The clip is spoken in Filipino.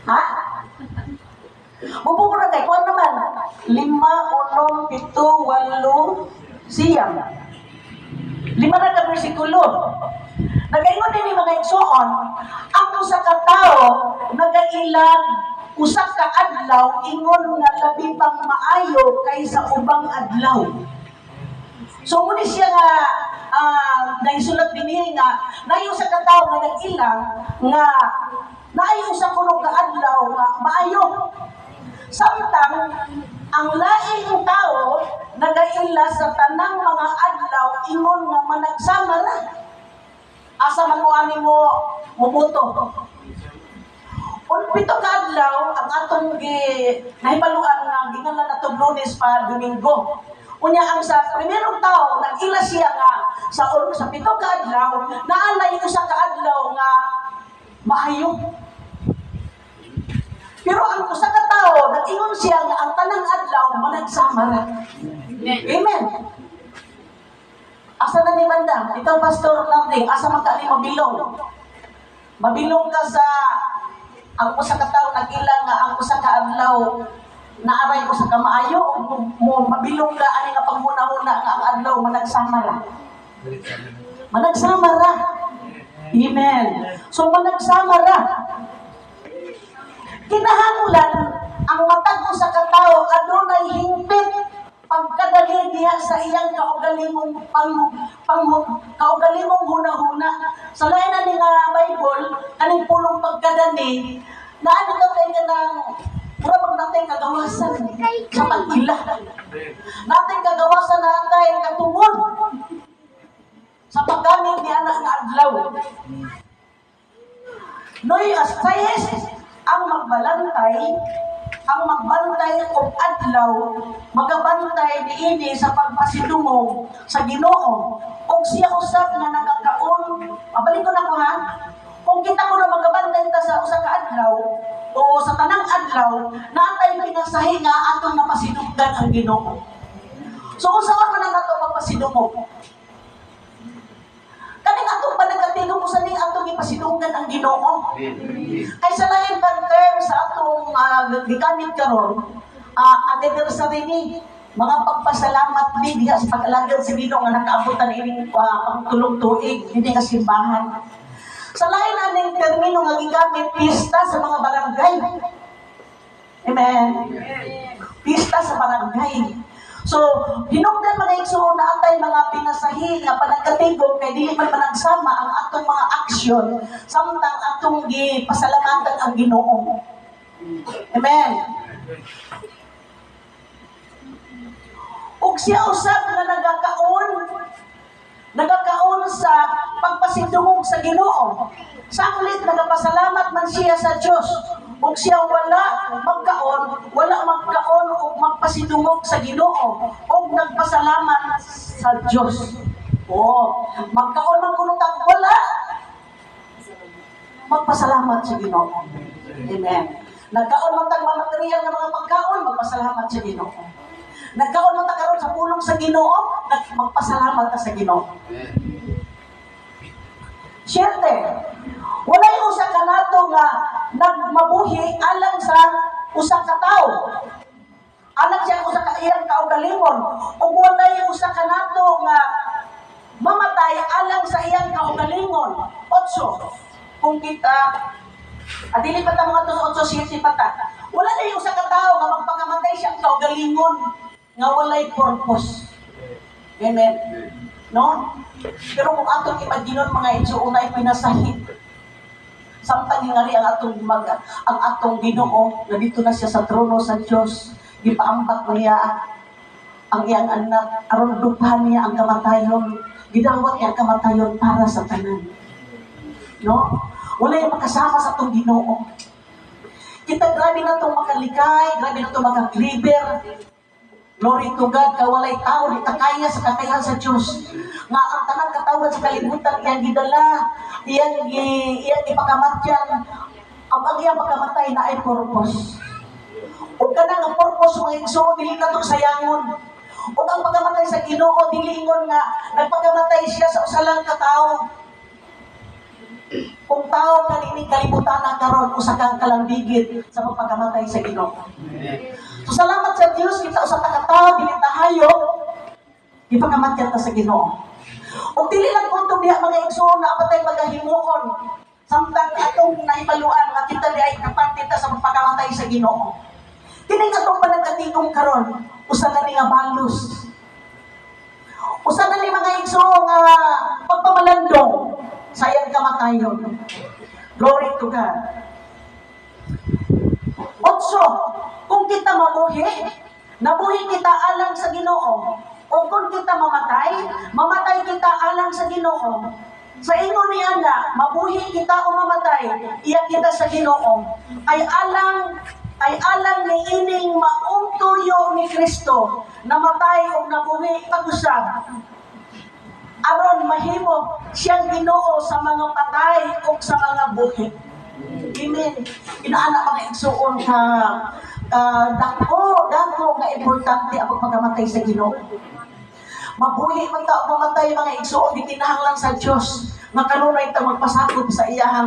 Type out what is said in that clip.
Ha? Mubo ko na kay, kuwan naman. 5, 6, 7, 8, siyam. 5 na ka bersikulo. Nagaingon din yung mga igsoon, ang usa ka tao, nagailan, usa ka adlaw, ingon nga labi pang maayo kaysa ubang adlaw. So, muna siya nga, naisulat din nga, nayo sa ka tao nga nag-ilang, nga, naayo sa kuno ka adlaw, nga maayo. Samtang, ang laing tao, nagaila sa tanang mga adlaw, ingon nga managsama na. Asa man mo ani mo mubuto. Kung 7 ka adlaw ang atong nahibaluan nga gingalan natong Lunes pa Domingo. Unya ang sa primerong tao nag-ila siya nga sa 7 ka adlaw naanay usa ka adlaw nga maayo. Pero ang usa ka tao nag-ingon siya nga ang tanang adlaw managsama ra. Amen. Asa na ni banda? Ikaw, Pastor Narding, asa magkali mabilong? Mabilong ka sa ang usa ka tawo nag-ilang nga ang usa ka adlaw naaray ko sa kamaayo o mo mabilong ka ani nga pangmuna-una nga ang adlaw managsama ra. Managsama ra. Amen. So managsama ra. Kinahanglan ang matag usa ka tawo adunay hingpit pagkadali diha sa iyang kaugalingong kaugalingong huna-huna. Sa lain na ni nga Bible, kaning pulong pagkadani, naano ka tayo ka ng mura pag natin kagawasan sa pag-ila. Natin kagawasan na tayo katungod sa paggamit ni anak nga adlaw. Noy asayes ang magbantay og adlaw, magabantay niini sa pagpasidungog sa Ginoo. Kung siya usab nga nagakaon, mabalik ko na ko ha. Kung kita ko na magabantay ta sa usa ka adlaw o sa tanang adlaw, natay pinasahi nga atong napasidunggan ang Ginoo. So usaon man nato pagpasidungog? Kaning atong panagatigom mo sa ning atong ipasidunggan ang Ginoo. Ay sa lain bang term sa atong gikamit karon, anniversary ni mga pagpasalamat ni diha sa pag-alagad sa Ginoo nga nakaabutan ining pagtulog tuig dinhi nga simbahan. Sa lain aning termino nga gigamit pista sa mga barangay. Amen. Pista sa barangay. So, hinungdan mga igsoon na atay mga pinasahi nga panagkatigom kay dili man managsama ang atong mga aksyon samtang atong gipasalamatan ang Ginoo. Amen. Ug siya usab nga nagakaon sa pagpasidungog sa Ginoo. Saklit nagapasalamat man siya sa Dios. Ug siya wala magkaon ug magpasidungog sa Ginoo ug nagpasalamat sa Dios. Magkaon man kuno tag wala magpasalamat sa Ginoo. Amen. Nagkaon man tag mga material nga mga pagkaon, magpasalamat sa Ginoo. Nagkaon man tag karon sa pulong sa Ginoo, magpasalamat ka sa Ginoo. Siyempre, walay usa ka nato nga nagmabuhi alang sa usa ka tawo. Alang siya usa ka iyang kaugalingon. Ug walay usa ka nato nga mamatay alang sa iyang kaugalingon. 8. Kung kita adili pa ta mga 8-7 pata. Wala na usa ka tawo nga magpakamatay siyang kaugalingon nga walay purpose. Amen. No? Pero kung atong imaginon mga idyo, unay pinasahit. Samtang hingari ang atong Ginoo, na dito na siya sa trono sa Diyos, gipaambat niya ang iyang anak, aron dupahan niya ang kamatayon, gidawat niya ang kamatayon para sa tanan. No? Wala yung makasama sa atong Ginoo. Kita grabe na itong makalikay, grabe na itong makakliber. Glory to God, kawalay tao, di kaya sa kakayahan sa Diyos. Nga ang tanang katawan sa kalibutan, iyang gidala, iyang ipakamatyan, ang iyang pagkamatay na ay purpose. O ka na nga purpose mo igsoon, dili ka itong sayangon. O ang pagkamatay sa Ginoo, dili ingon nga, nagpagkamatay siya sa usalang katao. Kung tao kanining kalibutan na karon usa kang kalambigit sa pagpakamatay sa Ginoo. So salamat sa Dios kita usa ka tawo dili tahayo ipakamatyan ta sa Ginoo. Ug dili lang kuntong diha mga igsoon na apatay pagahimuon samtang atong nahibaluan nga kita di ay kaparte ta sa pagpakamatay sa Ginoo. Kini atong panagatigom karon usa na ni nga balos. Usa na ni mga igsoon nga pagpamalandong sayang kamatayon. Glory to God. 8. Kung kita mabuhi, nabuhi kita alang sa Ginoo. O kung kita mamatay kita alang sa Ginoo. Sa ingon ni Ana, mabuhi kita o mamatay, iya kita sa Ginoo. Ay alang ni ining maong tuyo ni Kristo, namatay o nabuhi pag-usab. Aron mahimo siyang Ginoo sa mga patay o sa mga buhi. Amen. Inaana mga igsuon ka dako nga importante ang pagpagamatay sa Ginoo. Mabuhi man ta o mamatay mga igsuon, di kinahanglan sa Dios. Makanunay ta magpasakop sa iyahang